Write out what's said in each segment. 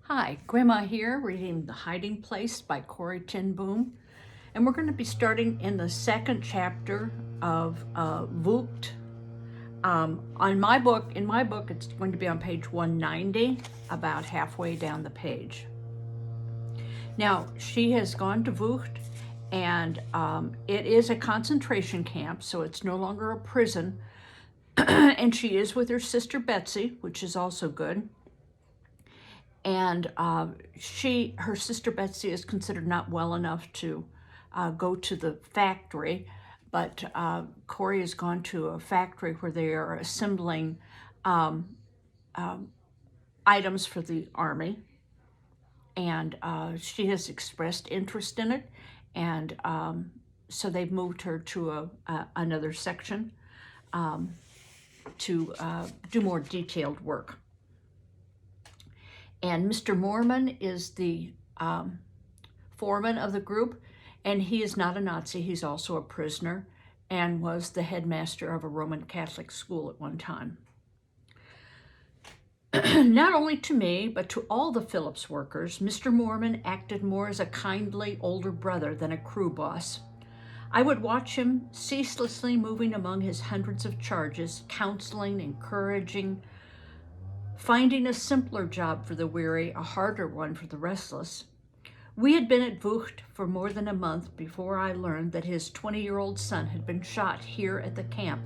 Hi, Grandma here, reading The Hiding Place by Corrie ten Boom. And we're going to be starting in the second chapter of Vught. In my book, it's going to be on page 190, about halfway down the page. Now, she has gone to Vught, and it is a concentration camp, so it's no longer a prison. And she is with her sister Betsy, which is also good. And her sister Betsy is considered not well enough to go to the factory, but Corrie has gone to a factory where they are assembling items for the army, and she has expressed interest in it, and so they've moved her to another section to do more detailed work. And Mr. Mormon is the foreman of the group, and he is not a Nazi. He's also a prisoner and was the headmaster of a Roman Catholic school at one time. Not only to me, but to all the Phillips workers, Mr. Mormon acted more as a kindly older brother than a crew boss. I would watch him ceaselessly moving among his hundreds of charges, counseling, encouraging, finding a simpler job for the weary, a harder one for the restless. We had been at Vught for more than a month before I learned that his 20-year-old son had been shot here at the camp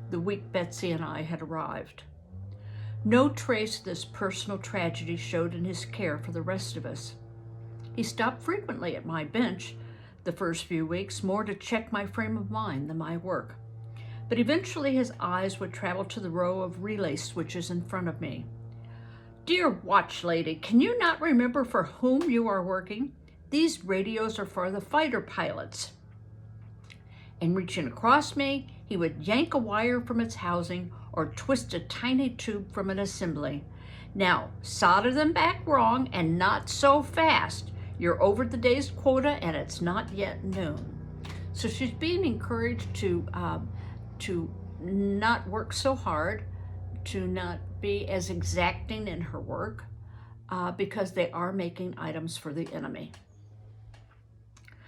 the week Betsy and I had arrived. No trace of this personal tragedy showed in his care for the rest of us. He stopped frequently at my bench the first few weeks, more to check my frame of mind than my work. But eventually his eyes would travel to the row of relay switches in front of me. "Dear watch lady, can you not remember for whom you are working? These radios are for the fighter pilots." And reaching across me, he would yank a wire from its housing or twist a tiny tube from an assembly. "Now, solder them back wrong and not so fast. You're over the day's quota and it's not yet noon." So she's being encouraged to not work so hard, to not be as exacting in her work, because they are making items for the enemy.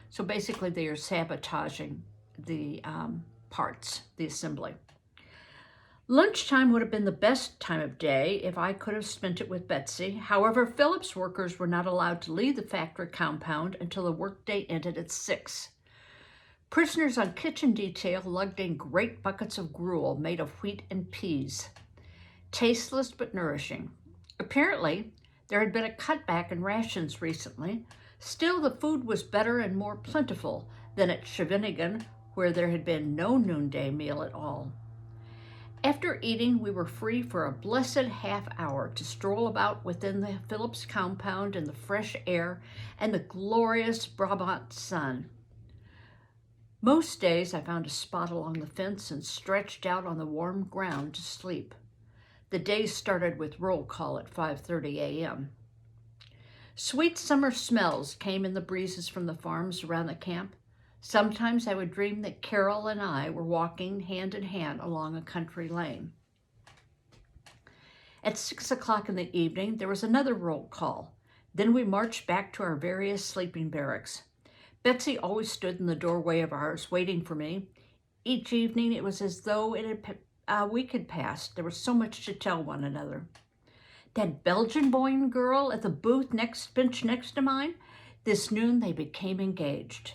So basically they are sabotaging the parts, the assembly. Lunchtime would have been the best time of day if I could have spent it with Betsy. However, Phillips workers were not allowed to leave the factory compound until the workday ended at 6. Prisoners on kitchen detail lugged in great buckets of gruel made of wheat and peas. Tasteless but nourishing. Apparently, there had been a cutback in rations recently. Still, the food was better and more plentiful than at Shawinigan, where there had been no noonday meal at all. After eating, we were free for a blessed half hour to stroll about within the Phillips compound in the fresh air and the glorious Brabant sun. Most days I found a spot along the fence and stretched out on the warm ground to sleep. The days started with roll call at 5:30 a.m. Sweet summer smells came in the breezes from the farms around the camp. Sometimes I would dream that Carol and I were walking hand in hand along a country lane. At 6 o'clock in the evening, there was another roll call. Then we marched back to our various sleeping barracks. Betsy always stood in the doorway of ours, waiting for me. Each evening, it was as though a week had passed. There was so much to tell one another. That Belgian boy and girl at the booth bench next to mine, this noon they became engaged.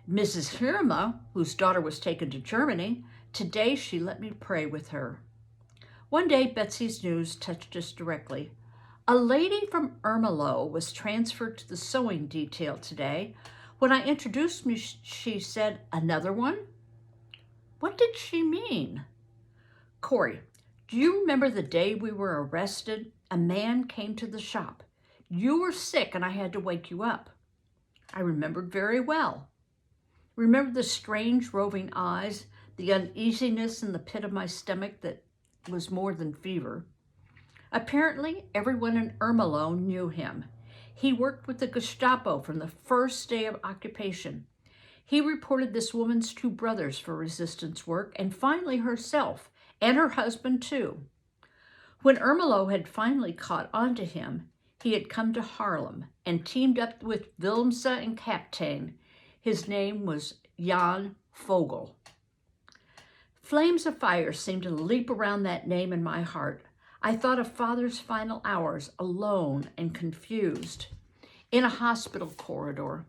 Mrs. Hirma, whose daughter was taken to Germany, today she let me pray with her. One day, Betsy's news touched us directly. A lady from Ermelo was transferred to the sewing detail today. When I introduced me, she said, "Another one?" What did she mean? "Corrie, do you remember the day we were arrested? A man came to the shop. You were sick and I had to wake you up." I remembered very well. Remember the strange roving eyes, the uneasiness in the pit of my stomach that was more than fever. Apparently, everyone in Ermelo knew him. He worked with the Gestapo from the first day of occupation. He reported this woman's 2 brothers for resistance work, and finally herself, and her husband too. When Ermelo had finally caught on to him, He had come to Haarlem and teamed up with Wilmse and Kaptein. His name was Jan Vogel. Flames of fire seemed to leap around that name in my heart. I thought of Father's final hours, alone and confused, in a hospital corridor,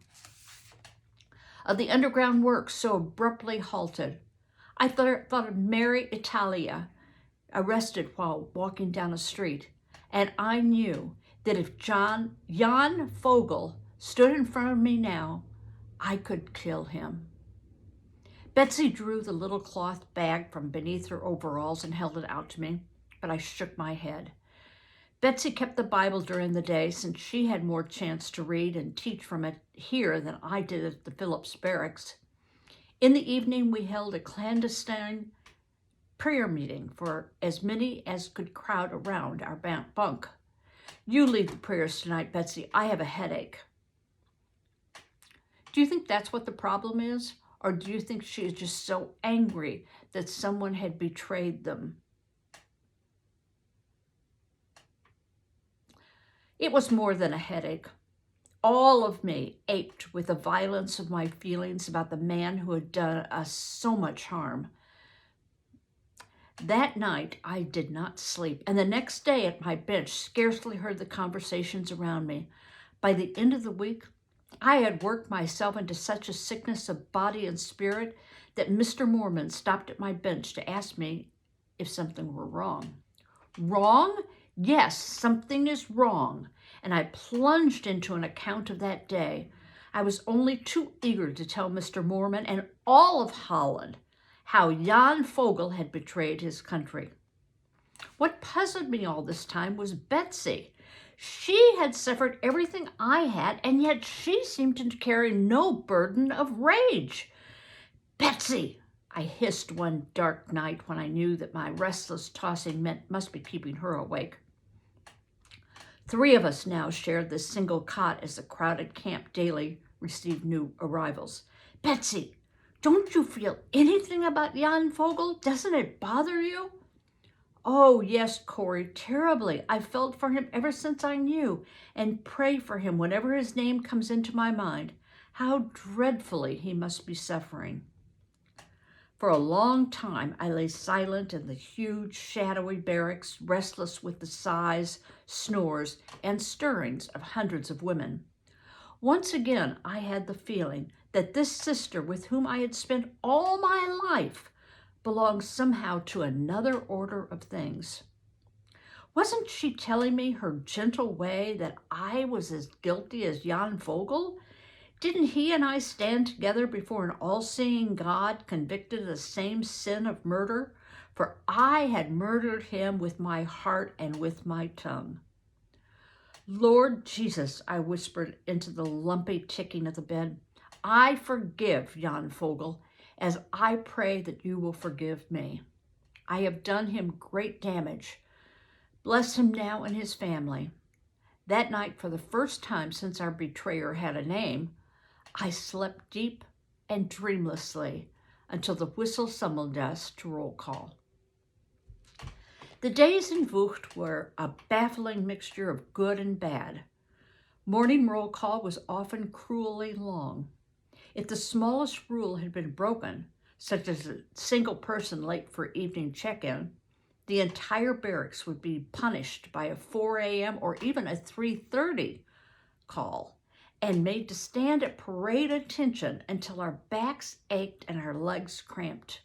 of the underground works so abruptly halted. I thought of Mary Italia, arrested while walking down a street, and I knew that if Jan Vogel stood in front of me now, I could kill him. Betsy drew the little cloth bag from beneath her overalls and held it out to me, but I shook my head. Betsy kept the Bible during the day since she had more chance to read and teach from it here than I did at the Phillips Barracks. In the evening, we held a clandestine prayer meeting for as many as could crowd around our bunk. You lead the prayers tonight, Betsy. I have a headache. Do you think that's what the problem is? Or do you think she is just so angry that someone had betrayed them? It was more than a headache. All of me ached with the violence of my feelings about the man who had done us so much harm. That night, I did not sleep, and the next day at my bench scarcely heard the conversations around me. By the end of the week, I had worked myself into such a sickness of body and spirit that Mr. Mormon stopped at my bench to ask me if something were wrong. Wrong? Yes, something is wrong, and I plunged into an account of that day. I was only too eager to tell Mr. Mormon and all of Holland how Jan Vogel had betrayed his country. What puzzled me all this time was Betsy. She had suffered everything I had, and yet she seemed to carry no burden of rage. Betsy, I hissed one dark night when I knew that my restless tossing must be keeping her awake. 3 of us now shared this single cot as the crowded camp daily received new arrivals. Betsy, don't you feel anything about Jan Vogel? Doesn't it bother you? Oh, yes, Corrie, terribly. I felt for him ever since I knew, and pray for him whenever his name comes into my mind. How dreadfully he must be suffering. For a long time, I lay silent in the huge, shadowy barracks, restless with the sighs, snores, and stirrings of hundreds of women. Once again, I had the feeling that this sister with whom I had spent all my life belonged somehow to another order of things. Wasn't she telling me her gentle way that I was as guilty as Jan Vogel? Didn't he and I stand together before an all-seeing God convicted of the same sin of murder? For I had murdered him with my heart and with my tongue. Lord Jesus, I whispered into the lumpy ticking of the bed, I forgive Jan Vogel, as I pray that you will forgive me. I have done him great damage. Bless him now and his family. That night, for the first time since our betrayer had a name, I slept deep and dreamlessly until the whistle summoned us to roll call. The days in Vught were a baffling mixture of good and bad. Morning roll call was often cruelly long. If the smallest rule had been broken, such as a single person late for evening check-in, the entire barracks would be punished by a 4 a.m. or even a 3:30 call and made to stand at parade attention until our backs ached and our legs cramped.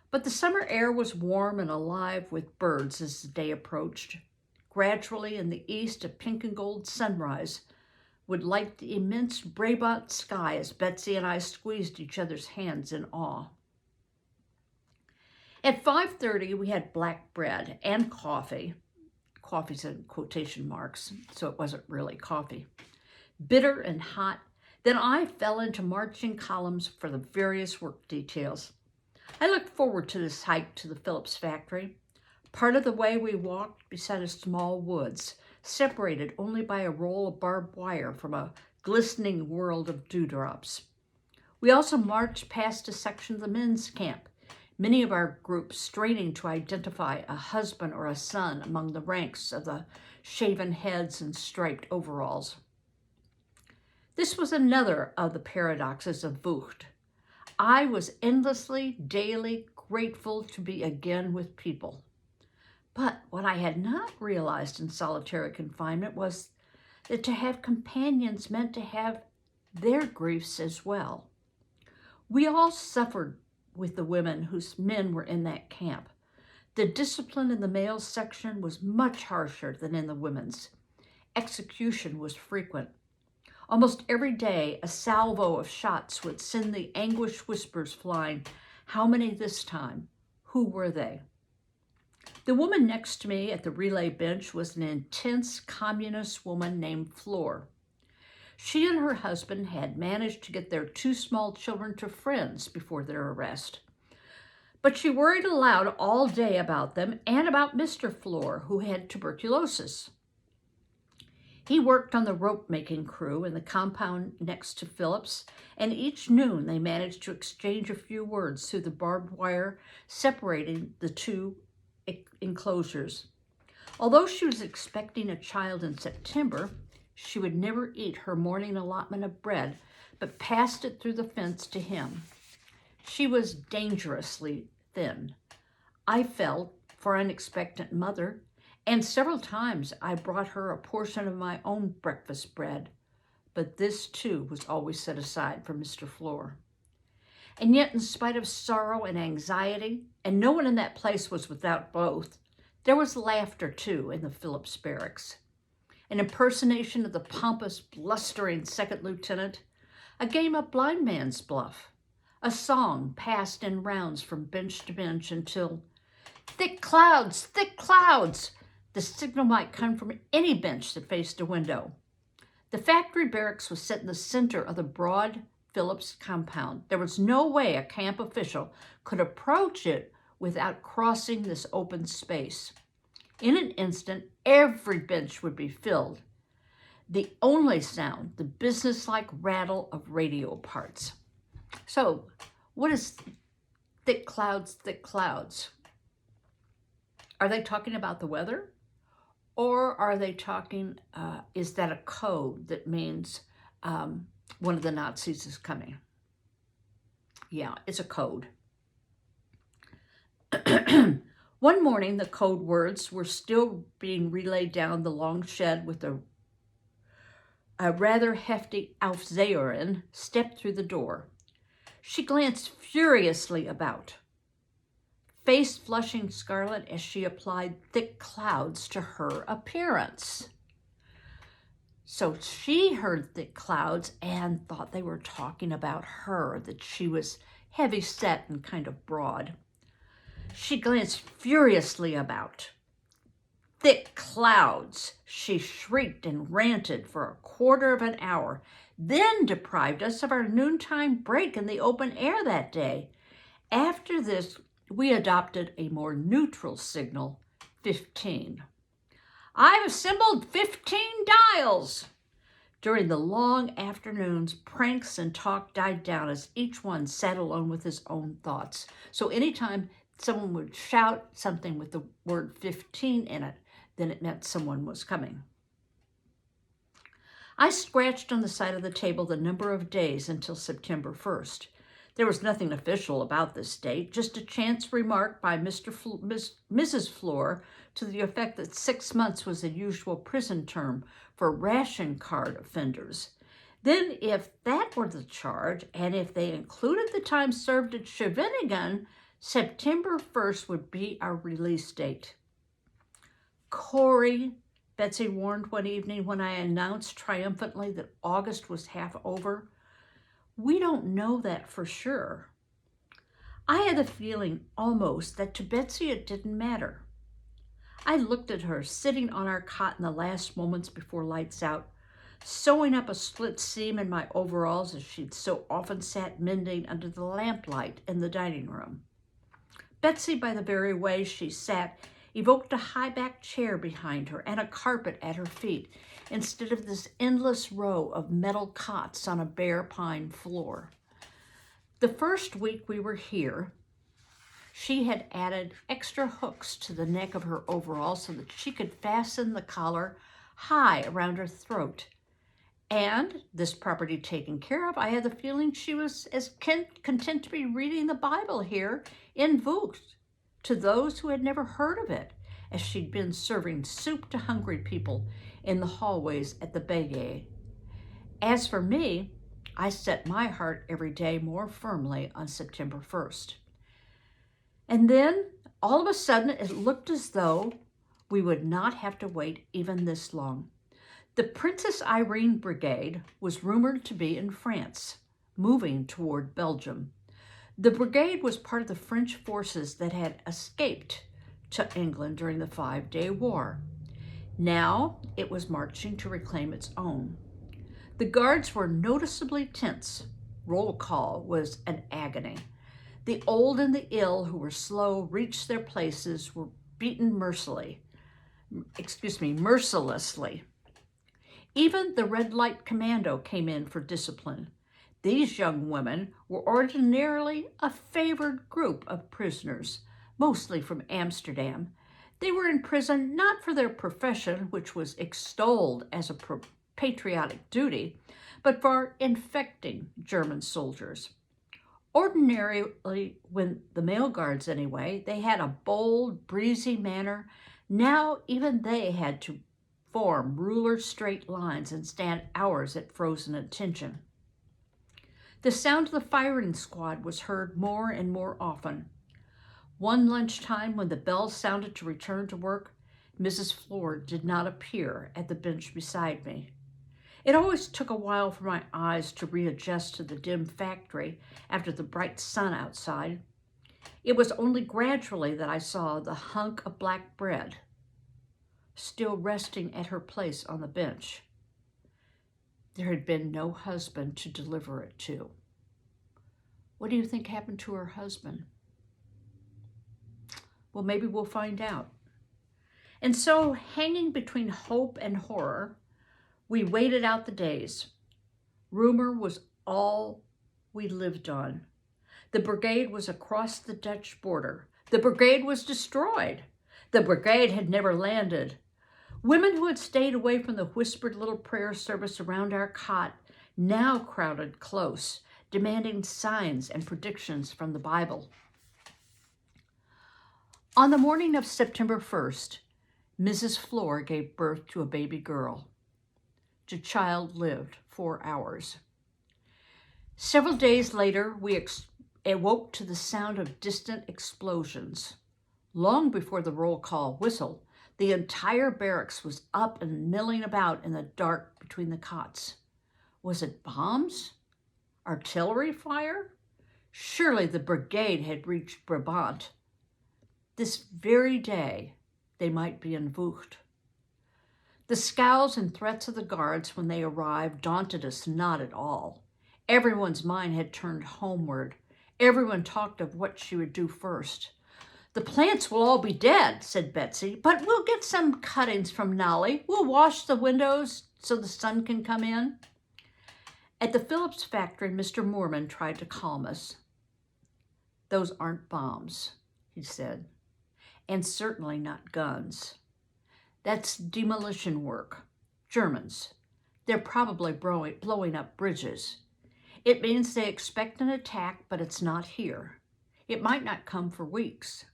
But the summer air was warm and alive with birds as the day approached. Gradually in the east, a pink and gold sunrise would light the immense Brabant sky as Betsy and I squeezed each other's hands in awe. At 5:30, we had black bread and coffee. Coffee's in quotation marks, so it wasn't really coffee. Bitter and hot. Then I fell into marching columns for the various work details. I looked forward to this hike to the Phillips factory. Part of the way we walked beside a small woods, separated only by a roll of barbed wire from a glistening world of dewdrops. We also marched past a section of the men's camp, many of our groups straining to identify a husband or a son among the ranks of the shaven heads and striped overalls. This was another of the paradoxes of Vught. I was endlessly, daily grateful to be again with people. But what I had not realized in solitary confinement was that to have companions meant to have their griefs as well. We all suffered with the women whose men were in that camp. The discipline in the male section was much harsher than in the women's. Execution was frequent. Almost every day, a salvo of shots would send the anguished whispers flying. How many this time? Who were they? The woman next to me at the relay bench was an intense communist woman named Fleur. She and her husband had managed to get their 2 small children to friends before their arrest. But she worried aloud all day about them and about Mr. Fleur, who had tuberculosis. He worked on the rope-making crew in the compound next to Philip's, and each noon they managed to exchange a few words through the barbed wire separating the 2 enclosures. Although she was expecting a child in September, she would never eat her morning allotment of bread, but passed it through the fence to him. She was dangerously thin. I felt for an expectant mother, and several times I brought her a portion of my own breakfast bread, but this too was always set aside for Mr. Fleur. And yet, in spite of sorrow and anxiety, and no one in that place was without both, there was laughter too in the Phillips barracks. An impersonation of the pompous, blustering second lieutenant, a game of blind man's bluff, a song passed in rounds from bench to bench until, thick clouds, the signal might come from any bench that faced a window. The factory barracks was set in the center of the broad Phillips compound. There was no way a camp official could approach it without crossing this open space. In an instant, every bench would be filled. The only sound, the businesslike rattle of radio parts. So, what is thick clouds, thick clouds? Are they talking about the weather? Or are they talking, is that a code that means one of the Nazis is coming? Yeah, it's a code. One morning, the code words were still being relayed down the long shed with a rather hefty Aufseherin stepped through the door. She glanced furiously about, face flushing scarlet as she applied thick clouds to her appearance. So she heard thick clouds and thought they were talking about her, that she was heavy set and kind of broad. She glanced furiously about. Thick clouds, she shrieked and ranted for a quarter of an hour, then deprived us of our noontime break in the open air that day. After this, we adopted a more neutral signal, 15. I've assembled 15 dials. During the long afternoons, pranks and talk died down as each one sat alone with his own thoughts. So anytime someone would shout something with the word 15 in it, then it meant someone was coming. I scratched on the side of the table the number of days until September 1st. There was nothing official about this date, just a chance remark by Mrs. Fleur to the effect that 6 months was the usual prison term for ration card offenders. Then, if that were the charge, and if they included the time served at Shawinigan, September 1st would be our release date. Corrie, Betsy warned one evening when I announced triumphantly that August was half over, we don't know that for sure. I had a feeling almost that to Betsy it didn't matter. I looked at her sitting on our cot in the last moments before lights out, sewing up a split seam in my overalls as she'd so often sat mending under the lamplight in the dining room. Betsy, by the very way she sat, evoked a high-backed chair behind her and a carpet at her feet, instead of this endless row of metal cots on a bare pine floor. The first week we were here, She had added extra hooks to the neck of her overall so that she could fasten the collar high around her throat. And, this property taken care of, I had the feeling she was as content to be reading the Bible here in Vught to those who had never heard of it, as she'd been serving soup to hungry people in the hallways at the Béguet. As for me, I set my heart every day more firmly on September 1st. And then, all of a sudden, it looked as though we would not have to wait even this long. The Princess Irene Brigade was rumored to be in France, moving toward Belgium. The brigade was part of the French forces that had escaped to England during the 5-Day War. Now it was marching to reclaim its own. The guards were noticeably tense. Roll call was an agony. The old and the ill who were slow reached their places were beaten mercilessly. Even the red light commando came in for discipline. These young women were ordinarily a favored group of prisoners, mostly from Amsterdam. They were in prison not for their profession, which was extolled as a patriotic duty, but for infecting German soldiers. Ordinarily, when the male guards anyway, they had a bold, breezy manner. Now even they had to form ruler straight lines and stand hours at frozen attention. The sound of the firing squad was heard more and more often. One lunchtime, when the bell sounded to return to work, Mrs. Fleur did not appear at the bench beside me. It always took a while for my eyes to readjust to the dim factory after the bright sun outside. It was only gradually that I saw the hunk of black bread still resting at her place on the bench. There had been no husband to deliver it to. What do you think happened to her husband? Well, maybe we'll find out. And so, hanging between hope and horror, we waited out the days. Rumor was all we lived on. The brigade was across the Dutch border. The brigade was destroyed. The brigade had never landed. Women who had stayed away from the whispered little prayer service around our cot now crowded close, demanding signs and predictions from the Bible. On the morning of September 1st, Mrs. Fleur gave birth to a baby girl. The child lived 4 hours. Several days later, we awoke to the sound of distant explosions. Long before the roll call whistle, the entire barracks was up and milling about in the dark between the cots. Was it bombs? Artillery fire? Surely the brigade had reached Brabant. This very day, they might be in Vught. The scowls and threats of the guards when they arrived daunted us not at all. Everyone's mind had turned homeward. Everyone talked of what she would do first. "The plants will all be dead," said Betsy, "but we'll get some cuttings from Nolly. We'll wash the windows so the sun can come in." At the Phillips factory, Mr. Moorman tried to calm us. "Those aren't bombs," he said, "and certainly not guns. That's demolition work. Germans. They're probably blowing up bridges. It means they expect an attack, but it's not here. It might not come for weeks."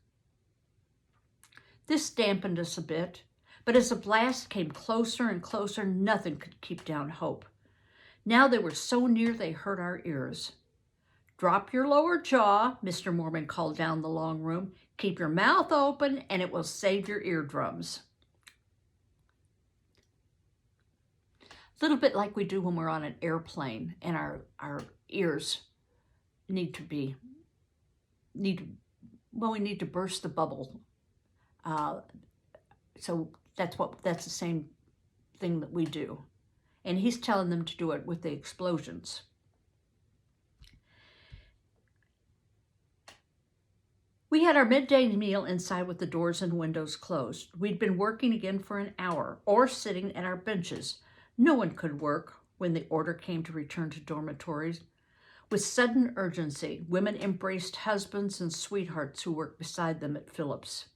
This dampened us a bit, but as the blast came closer and closer, nothing could keep down hope. Now they were so near they hurt our ears. "Drop your lower jaw," Mr. Moorman called down the long room. "Keep your mouth open and it will save your eardrums." A little bit like we do when we're on an airplane and our ears we need to burst the bubble. So that's the same thing that we do. And he's telling them to do it with the explosions. We had our midday meal inside with the doors and windows closed. We'd been working again for an hour, or sitting at our benches. No one could work when the order came to return to dormitories. With sudden urgency, women embraced husbands and sweethearts who worked beside them at Phillips.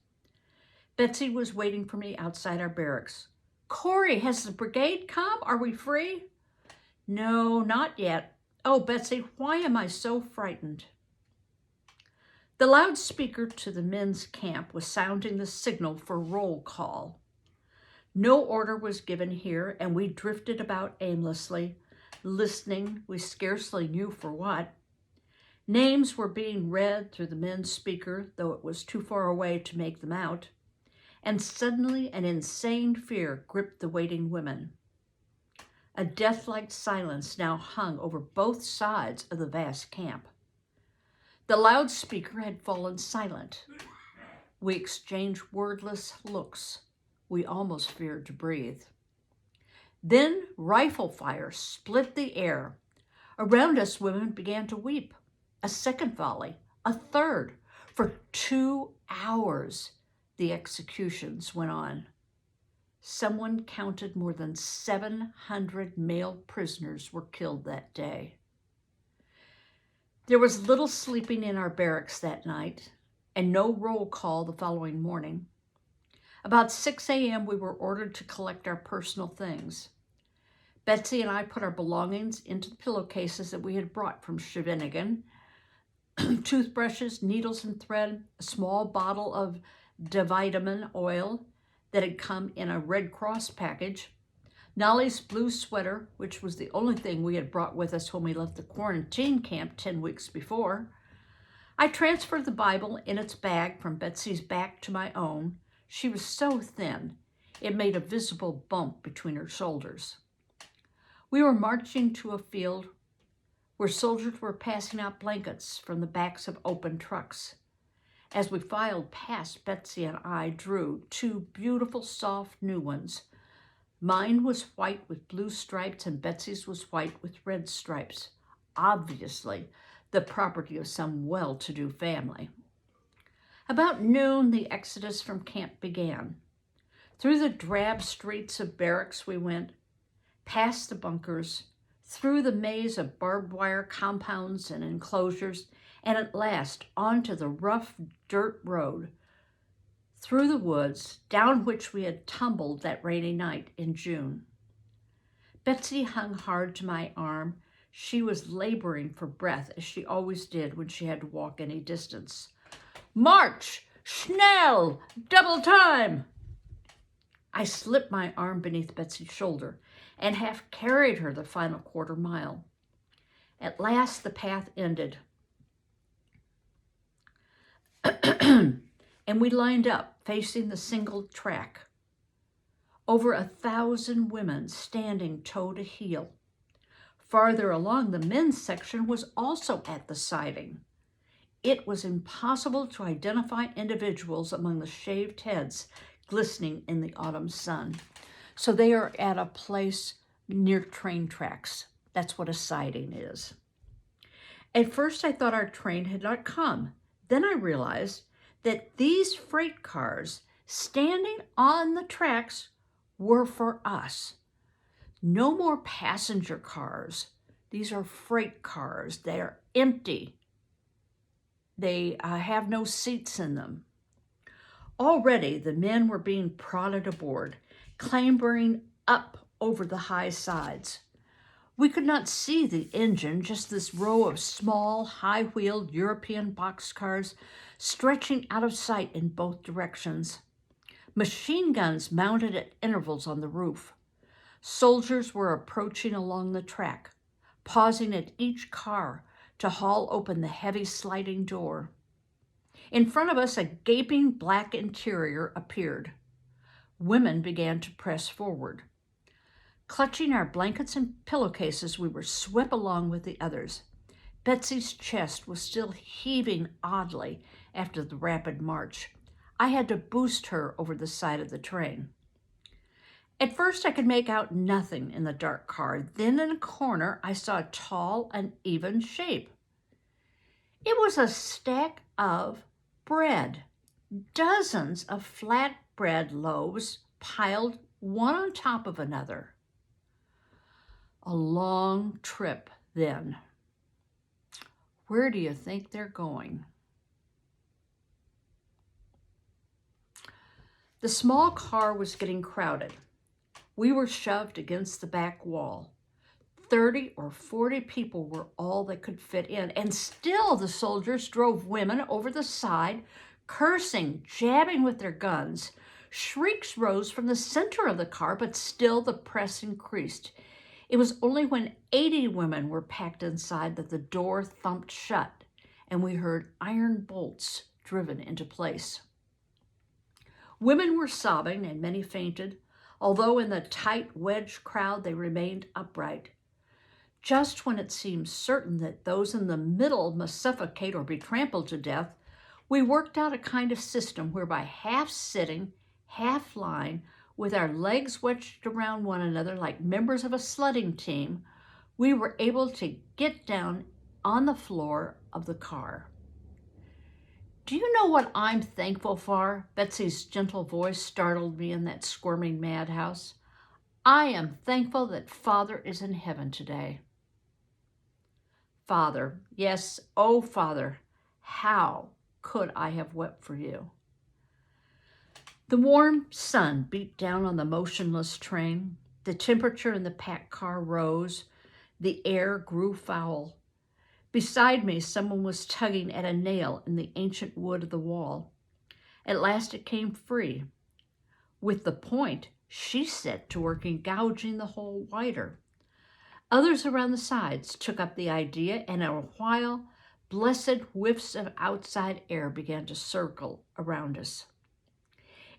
Betsy was waiting for me outside our barracks. "Corrie, has the brigade come? Are we free?" "No, not yet. Oh, Betsy, why am I so frightened?" The loudspeaker to the men's camp was sounding the signal for roll call. No order was given here, and we drifted about aimlessly, listening we scarcely knew for what. Names were being read through the men's speaker, though it was too far away to make them out. And suddenly an insane fear gripped the waiting women. A death-like silence now hung over both sides of the vast camp. The loudspeaker had fallen silent. We exchanged wordless looks. We almost feared to breathe. Then rifle fire split the air. Around us, women began to weep. A second volley, a third. For 2 hours, the executions went on. Someone counted more than 700 male prisoners were killed that day. There was little sleeping in our barracks that night, and no roll call the following morning. About 6 a.m., we were ordered to collect our personal things. Betsy and I put our belongings into the pillowcases that we had brought from Shawinigan: toothbrushes, needles and thread, a small bottle of divitamin oil that had come in a Red Cross package, Nolly's blue sweater, which was the only thing we had brought with us when we left the quarantine camp 10 weeks before. I transferred the Bible in its bag from Betsy's back to my own. She was so thin, it made a visible bump between her shoulders. We were marching to a field where soldiers were passing out blankets from the backs of open trucks. As we filed past, Betsy and I drew 2 beautiful, soft new ones. Mine was white with blue stripes, and Betsy's was white with red stripes, obviously the property of some well-to-do family. About noon, the exodus from camp began. Through the drab streets of barracks we went, past the bunkers, through the maze of barbed wire compounds and enclosures, and at last onto the rough dirt road, through the woods, down which we had tumbled that rainy night in June. Betsy hung hard to my arm. She was laboring for breath, as she always did when she had to walk any distance. "March! Schnell! Double time!" I slipped my arm beneath Betsy's shoulder and half carried her the final quarter mile. At last the path ended. And we lined up, facing the single track. Over 1,000 women standing toe to heel. Farther along, the men's section was also at the siding. It was impossible to identify individuals among the shaved heads glistening in the autumn sun. So they are at a place near train tracks. That's what a siding is. At first, I thought our train had not come. Then I realized that these freight cars standing on the tracks were for us. No more passenger cars. These are freight cars. They are empty. They have no seats in them. Already, the men were being prodded aboard, clambering up over the high sides. We could not see the engine, just this row of small, high-wheeled European boxcars stretching out of sight in both directions. Machine guns mounted at intervals on the roof. Soldiers were approaching along the track, pausing at each car to haul open the heavy sliding door. In front of us, a gaping black interior appeared. Women began to press forward. Clutching our blankets and pillowcases, we were swept along with the others. Betsy's chest was still heaving oddly after the rapid march. I had to boost her over the side of the train. At first, I could make out nothing in the dark car. Then in a corner, I saw a tall, uneven shape. It was a stack of bread. Dozens of flat bread loaves piled one on top of another. A long trip then. Where do you think they're going? The small car was getting crowded. We were shoved against the back wall. 30 or 40 people were all that could fit in, and still the soldiers drove women over the side, cursing, jabbing with their guns. Shrieks rose from the center of the car, but still the press increased. It was only when 80 women were packed inside that the door thumped shut, and we heard iron bolts driven into place. Women were sobbing, and many fainted, although in the tight wedged crowd they remained upright. Just when it seemed certain that those in the middle must suffocate or be trampled to death, we worked out a kind of system whereby half sitting, half lying, with our legs wedged around one another like members of a sledding team, we were able to get down on the floor of the car. Do you know what I'm thankful for? Betsy's gentle voice startled me in that squirming madhouse. I am thankful that Father is in heaven today. Father, yes, oh Father, how could I have wept for you? The warm sun beat down on the motionless train. The temperature in the packed car rose. The air grew foul. Beside me, someone was tugging at a nail in the ancient wood of the wall. At last it came free. With the point, she set to work in gouging the hole wider. Others around the sides took up the idea, and in a while, blessed whiffs of outside air began to circle around us.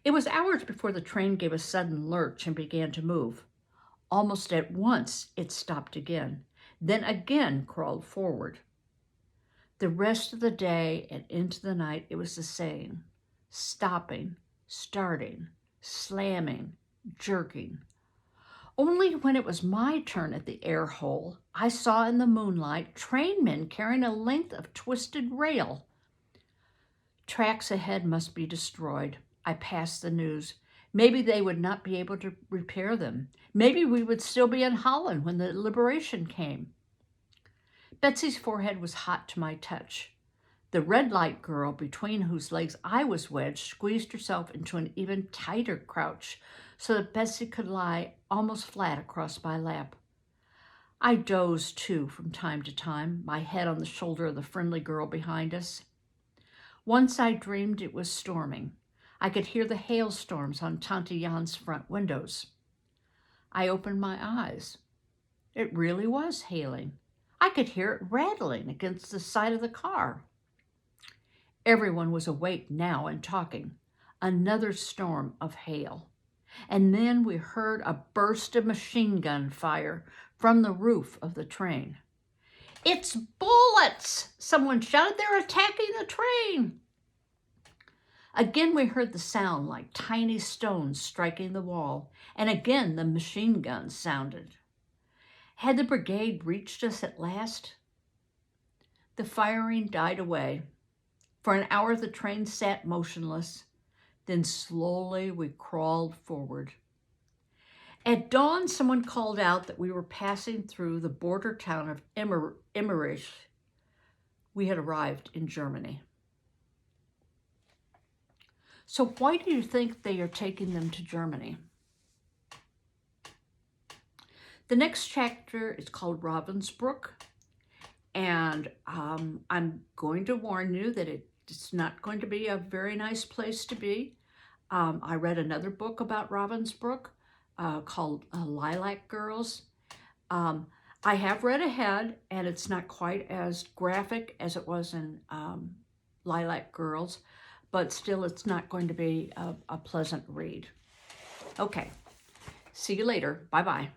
It was hours before the train gave a sudden lurch and began to move. Almost at once, it stopped again, then again crawled forward. The rest of the day and into the night, it was the same, stopping, starting, slamming, jerking. Only when it was my turn at the air hole, I saw in the moonlight trainmen carrying a length of twisted rail. Tracks ahead must be destroyed. I passed the news. Maybe they would not be able to repair them. Maybe we would still be in Holland when the liberation came. Betsy's forehead was hot to my touch. The red light girl, between whose legs I was wedged, squeezed herself into an even tighter crouch so that Betsy could lie almost flat across my lap. I dozed, too, from time to time, my head on the shoulder of the friendly girl behind us. Once I dreamed it was storming. I could hear the hailstorms on Tante Jan's front windows. I opened my eyes. It really was hailing. I could hear it rattling against the side of the car. Everyone was awake now and talking. Another storm of hail. And then we heard a burst of machine gun fire from the roof of the train. "It's bullets!" someone shouted. "They're attacking the train!" Again we heard the sound like tiny stones striking the wall, and again the machine guns sounded. Had the brigade reached us at last? The firing died away. For an hour the train sat motionless. Then slowly we crawled forward. At dawn, someone called out that we were passing through the border town of Emmerich. We had arrived in Germany. So why do you think they are taking them to Germany? The next chapter is called Ravensbrück, and I'm going to warn you that it's not going to be a very nice place to be. I read another book about Ravensbrück called Lilac Girls. I have read ahead, and it's not quite as graphic as it was in Lilac Girls, but still it's not going to be a pleasant read. Okay, see you later. Bye-bye.